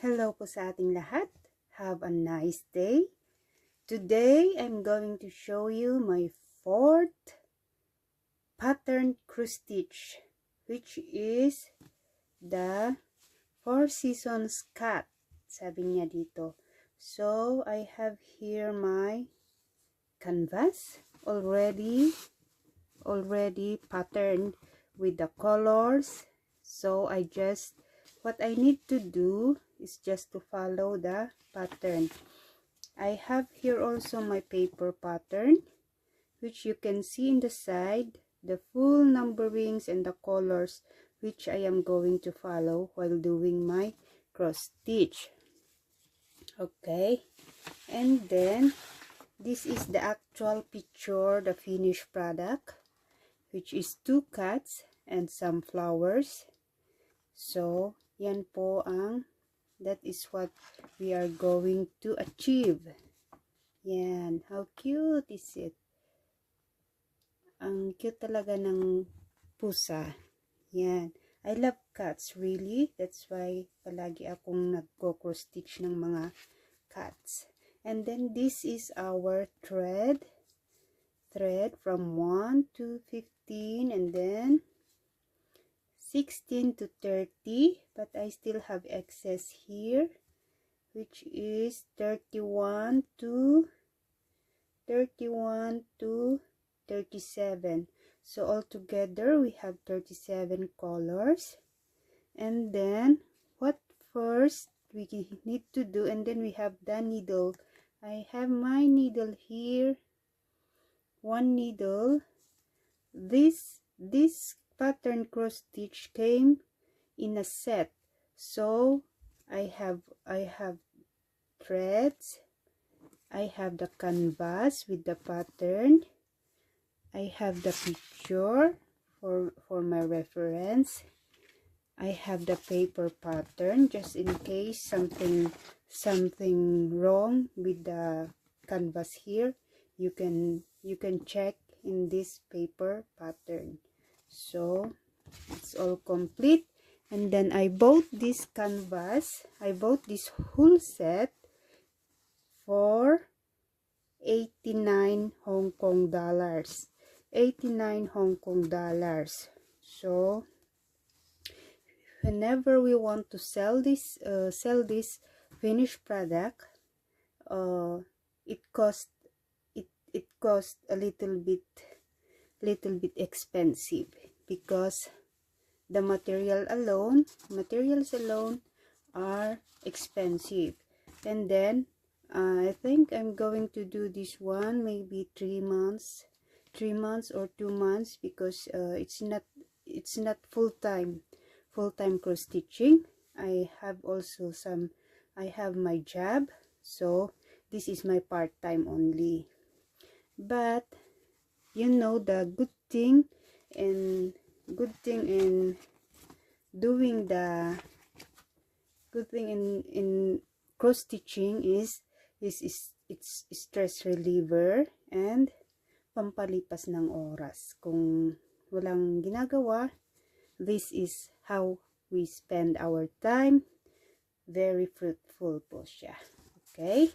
Hello po sa ating lahat. Have a nice day. Today, I'm going to show you my fourth pattern cross stitch, which is the Four Seasons cat, sabi niya dito. So, I have here my canvas already patterned with the colors. So, what I need to do is just to follow the pattern. I have here also my paper pattern, which you can see in the side, the full numberings and the colors, which I am going to follow while doing my cross stitch. Okay, and then this is the actual picture, the finished product, which is two cats and some flowers. So, yan po that is what we are going to achieve. Yan, how cute is it? Ang cute talaga ng pusa. Yan. I love cats, really. That's why palagi akong nagko-cross stitch ng mga cats. And then this is our thread from 1 to 15 and then 16 to 30, but I still have excess here, which is 31 to 37. So altogether we have 37 colors. And then what first we need to do, and then we have the needle. I have my needle here, one needle. This pattern cross stitch came in a set, so I have threads, I have the canvas with the pattern, I have the picture for my reference, I have the paper pattern just in case something wrong with the canvas here. You can check in this paper pattern. So it's all complete. And then I bought this canvas, I bought this whole set for 89 Hong Kong dollars. 89 Hong Kong dollars. So whenever we want to sell this finished product, it cost a little bit expensive, because the materials alone are expensive. And then I think I'm going to do this one maybe 3 months or 2 months, because it's not full-time cross stitching. I have my job, so this is my part-time only. But you know, the good thing in cross stitching is it's stress reliever and pampalipas ng oras. Kung walang ginagawa, this is how we spend our time. Very fruitful po siya. Okay,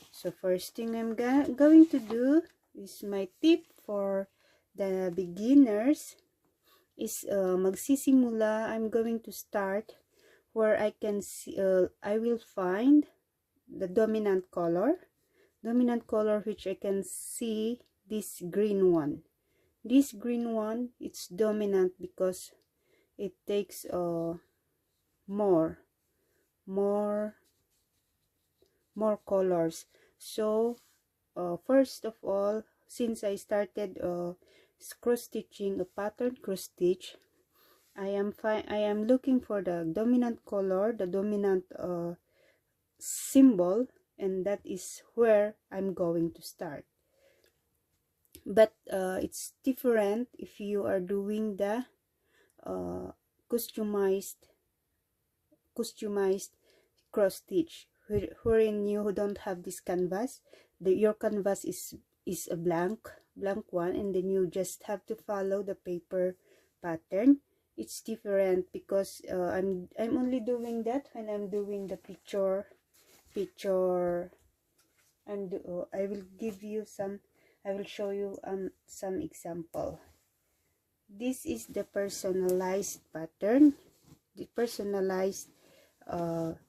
so first thing I'm going to do is my tip for the beginners is magsisimula. I'm going to start where I can see, I will find the dominant color, which I can see this green one. This green one, it's dominant because it takes more colors. So first of all, since I started cross stitching a pattern cross stitch, I am looking for the dominant color, the dominant symbol, and that is where I'm going to start. But it's different if you are doing the customized cross stitch, wherein you don't have this canvas. Your canvas is a blank one, and then you just have to follow the paper pattern, it's different because I'm only doing that when I'm doing the picture. And I will give you some, I will show you some example. This is the personalized pattern, the personalized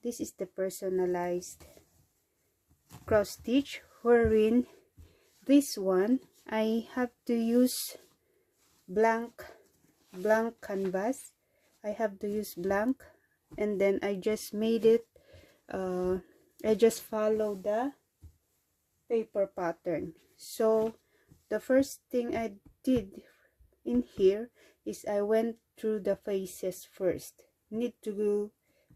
this is the personalized cross stitch, wherein this one I have to use blank canvas. I have to use blank, and then I just made it, I just follow the paper pattern. So the first thing I did in here is I went through the faces first. Need to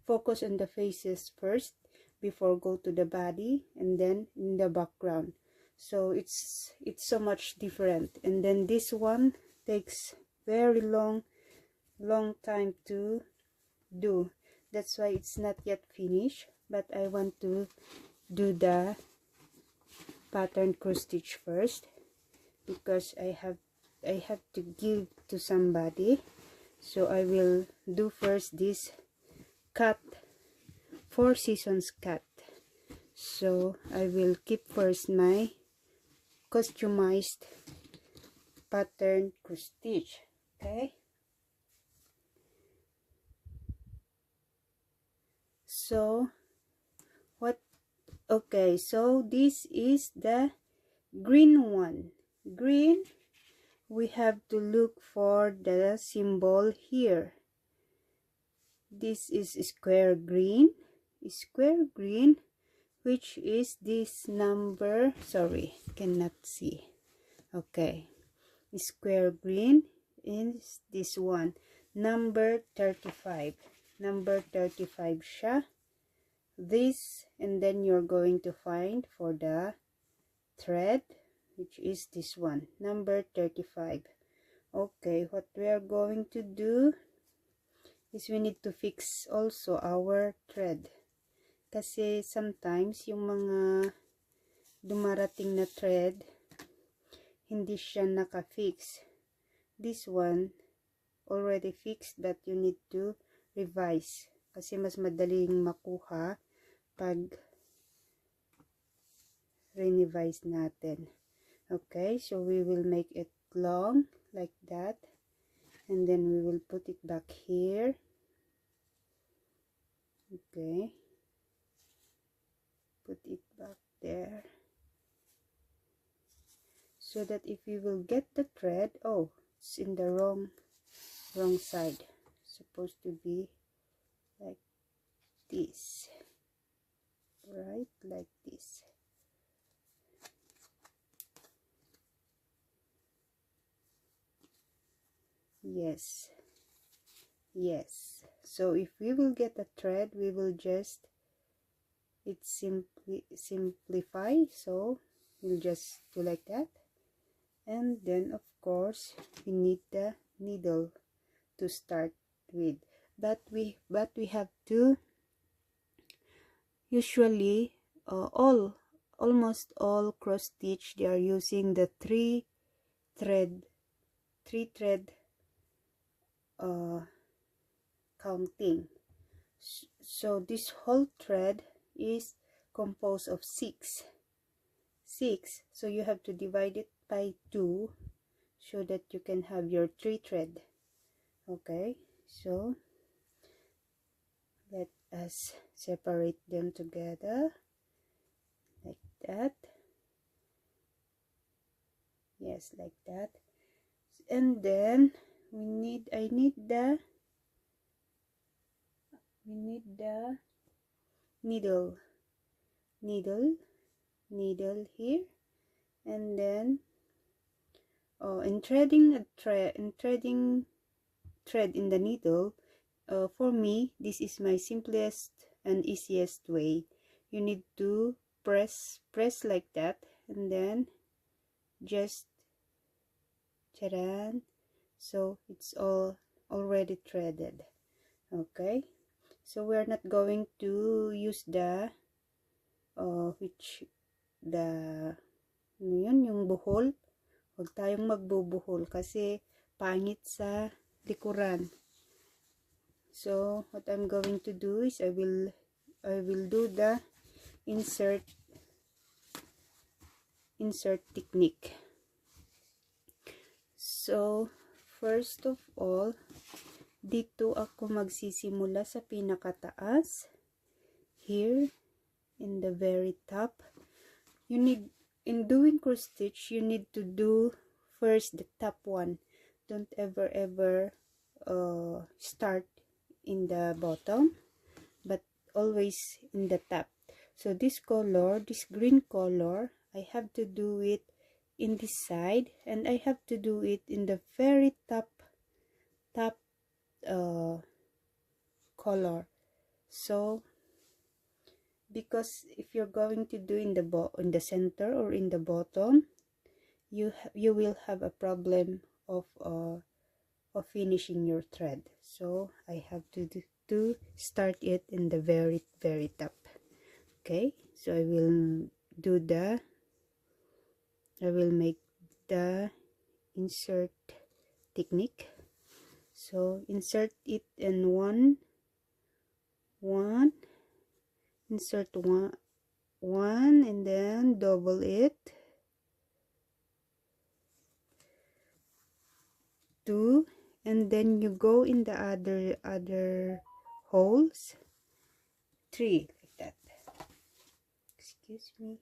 focus on the faces first before go to the body and then in the background. So it's so much different. And then this one takes very long time to do. That's why it's not yet finished, but I want to do the pattern cross stitch first because I have to give to somebody. So I will do first this cut, 4 seasons cut. So I will keep first my customized pattern cross stitch. Okay, so okay, so this is the green one. Green, we have to look for the symbol here. This is square green, which is this number, sorry, cannot see. Okay, square green is this one, number 35 siya. This, and then you're going to find for the thread, which is this one, number 35. Okay, what we are going to do is we need to fix also our thread, kasi sometimes yung mga dumarating na thread hindi siya naka-fix. This one already fixed, but you need to revise kasi mas madaling makuha pag re-revise natin. Okay, so we will make it long like that, and then we will put it back here. Okay, put it back there so that if we will get the thread, oh, it's in the wrong side. It's supposed to be like this, right? Like this. Yes, so if we will get a thread, we will just, it's simplify, so we'll just do like that. And then of course we need the needle to start with, but we have to, usually almost all cross stitch, they are using the three thread counting. So this whole thread is composed of 6, so you have to divide it by 2 so that you can have your 3 thread. Okay, so let us separate them together like that. Yes, like that. And then I need the needle here, and then in threading thread in the needle, for me this is my simplest and easiest way. You need to press like that, and then just charan, so it's all already threaded. Okay, so we're not going to use the yung buhol. Huwag tayong magbubuhol kasi pangit sa likuran. So what I'm going to do is I will do the insert technique. So first of all, dito ako magsisimula sa pinakataas, here in the very top. You need, in doing cross stitch, you need to do first the top one. Don't ever start in the bottom, but always in the top. So this color, this green color, I have to do it in this side, and I have to do it in the very top color. So because if you're going to do in the center or in the bottom, you will have a problem of finishing your thread. So I have to start it in the very top. Okay, so I will make the insert technique. So insert it in one, insert one, and then double it, 2, and then you go in the other holes, 3, like that. Excuse me.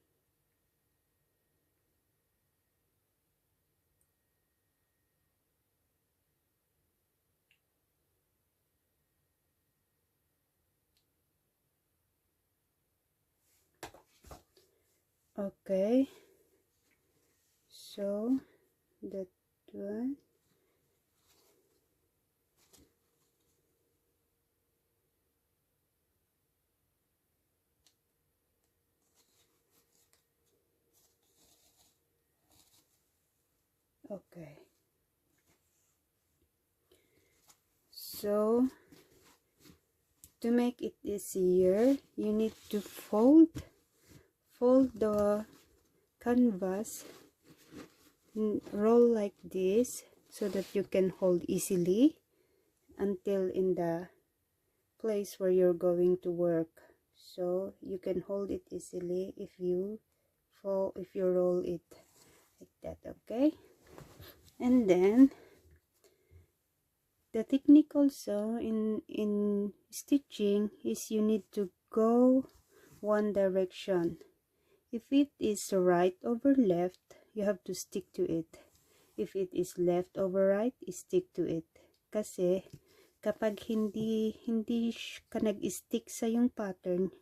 Okay, so that one. Okay, so to make it easier, you need to fold the canvas, roll like this, so that you can hold easily until in the place where you're going to work. So you can hold it easily if you roll it like that. Okay, and then the technique also in stitching is you need to go one direction. If it is right over left, you have to stick to it. If it is left over right, stick to it. Kasi kapag hindi ka nag-stick sa yung pattern,